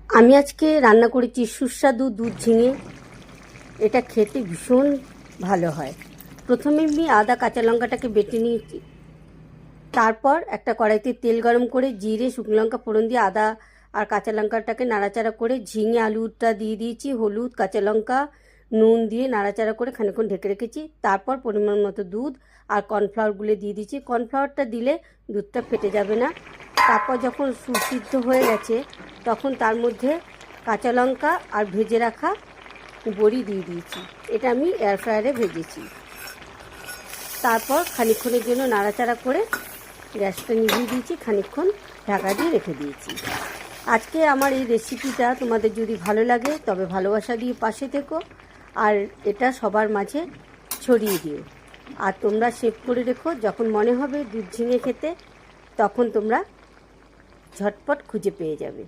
আমি আজকে রান্না করেছি সুস্বাদু দুধ ঝিঙে। এটা খেতে ভীষণ ভালো হয়। প্রথমে আমি আদা কাঁচা লঙ্কাটাকে বেটে নিয়েছি। তারপর একটা কড়াইতে তেল গরম করে জিরে শুকনো লঙ্কা ফোড়ন দিয়ে আদা আর কাঁচা লঙ্কাটাকে নাড়াচাড়া করে ঝিঙে আলুটা দিয়ে দিয়েছি, হলুদ কাঁচা লঙ্কা নুন দিয়ে নাড়াচাড়া করে খানিকক্ষণ ঢেকে রেখেছি। তারপর পরিমাণ মতো দুধ আর কর্নফ্লাওয়ারগুলো দিয়ে দিয়েছি। কর্নফ্লাওয়ারটা দিলে দুধটা ফেটে যাবে না। তারপর যখন সুসিদ্ধ হয়ে গেছে তখন তার মধ্যে কাঁচা লঙ্কা আর ভেজে রাখা বড়ি দিয়ে দিয়েছি। এটা আমি এয়ার ফ্রায়ারে ভেজেছি। তারপর খানিকক্ষণের জন্য নাড়াচাড়া করে গ্যাসটা নিভিয়ে দিয়েছি, খানিকক্ষণ ঢাকা দিয়ে রেখে দিয়েছি। আজকে আমার এই রেসিপিটা তোমাদের যদি ভালো লাগে তবে ভালোবাসা দিয়ে পাশে থেকো আর এটা সবার মাঝে ছড়িয়ে দিও। আর তোমরা সেভ করে রেখো, যখন মনে হবে দুধ ঝিঙে খেতে তখন তোমরা ঝটপট খুঁজে পেয়ে যাবে।